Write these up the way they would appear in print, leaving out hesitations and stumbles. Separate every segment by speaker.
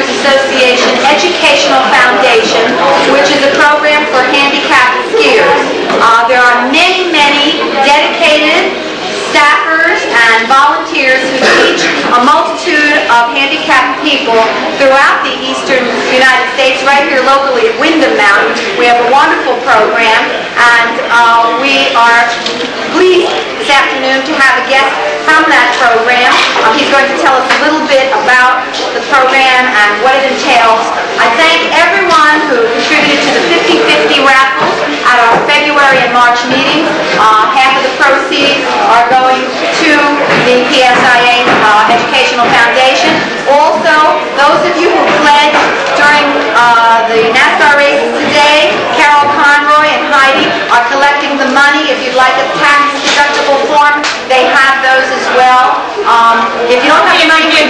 Speaker 1: Skiers Association Educational Foundation, which is a program for handicapped skiers. There are many, many dedicated staffers and volunteers who teach a multitude of handicapped people throughout the eastern United States, right here locally at Windham Mountain. We have a wonderful program, and we are pleased this afternoon to have a guest from that program. He's going to tell us a little bit about the program and what it entails. I thank everyone who contributed to the 50-50 raffle at our February and March meetings. Half of the proceeds are going to the PSIA Educational Foundation. Also, those of you who pledged during the NASCAR races today, Carol Conroy and Heidi are collecting the money. If you'd like a tax-deductible form, they have those as well. If you don't have the money, you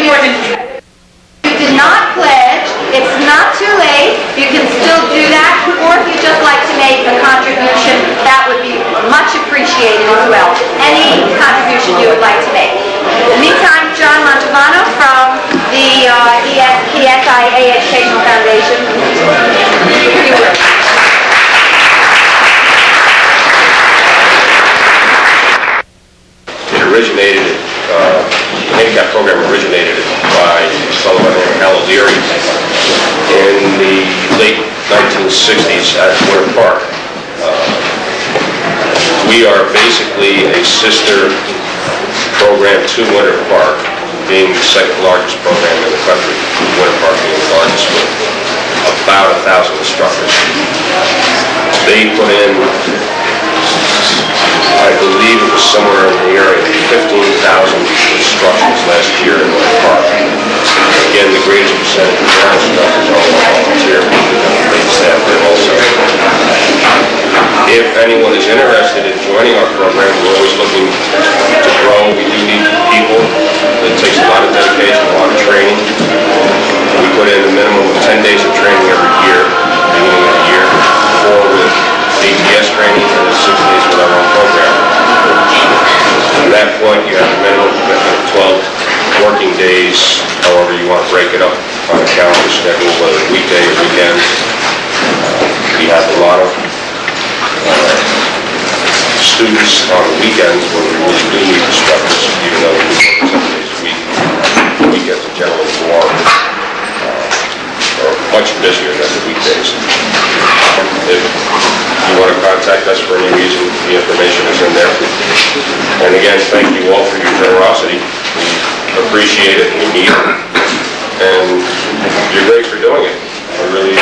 Speaker 1: did not pledge, it's not too late. You can still do that, or if you'd just like to make a contribution, that would be much appreciated as well. Any contribution you would like to make. In the meantime, John Montalbano from the PSIA Educational Foundation.
Speaker 2: It originated, the handicap program originated by someone named Belleayre in the late 1960s at Winter Park. We are basically a sister program to Winter Park, being the second largest program in the country, Winter Park being the largest with about 1,000 instructors. They put in, I believe it was somewhere in the area of 15,000 instructions last year in Winter Park. Again, the greatest percentage of our instructors are volunteer, paid staff there also. If anyone is interested in joining our program, we're always looking to grow. We do need people. It takes a lot of dedication, a lot of training. We put in a minimum of 10 days of training every year, beginning of the year, 4 with ATS training and 6 days with our own program. From that point, you have a minimum commitment of 12 working days, however you want to break it up on a calendar schedule, whether weekday or weekends. We have a lot of students on the weekends when we really do need instructors, even though we work 7 days a week. The weekends are generally more, or much busier than the weekdays. If you want to contact us for any reason, the information is in there. And again, thank you all for your generosity. We appreciate it, we need it, and you're great for doing it. I really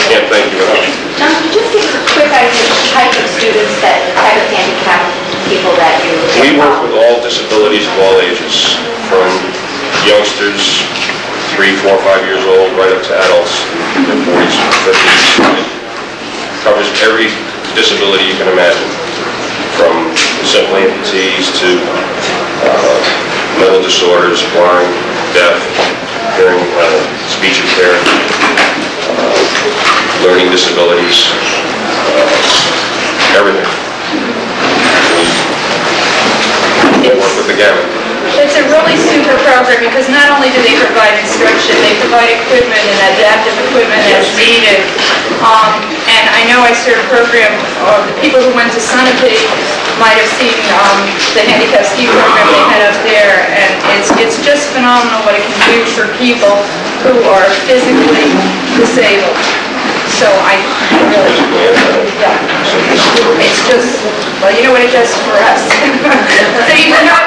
Speaker 2: can't thank you enough.
Speaker 1: John, could you just give us a quick idea of the type of students, the type of handicapped people that you
Speaker 2: We work with all disabilities of all ages, from youngsters, 3, 4, 5 years old, right up to adults in their 40s, 50s. It covers every disability you can imagine, from simple amputees to mental disorders, blind, deaf, hearing, speech impaired, learning disabilities, everything. We work with the gamut.
Speaker 3: It's a really super program because not only do they provide instruction, they provide equipment and adaptive equipment as needed. And I know I started a program, the people who went to Sunapee might have seen the handicapped ski program they had up there, and it's just phenomenal what it can do for people who are physically disabled. So I really, yeah, it's just, well, you know what it does for us. So you know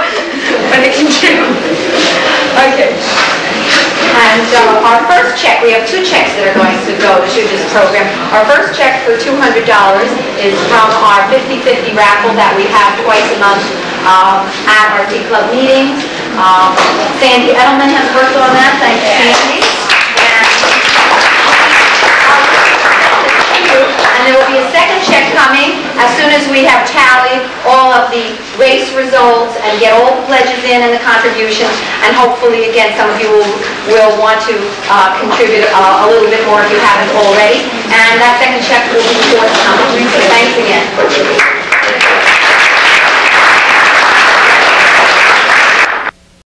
Speaker 3: what it can do. Okay.
Speaker 1: And our first check, we have 2 checks that are going to go to this program. Our first check for $200 is from our 50-50 raffle that we have twice a month at our ski club meetings. Sandy Edelman has worked on that. Thanks, Sandy. And there will be a second check coming as soon as we have tallied all of the race results and get all the pledges in and the contributions, and hopefully again some of you will want to contribute a little bit more if you haven't already. And that second check will be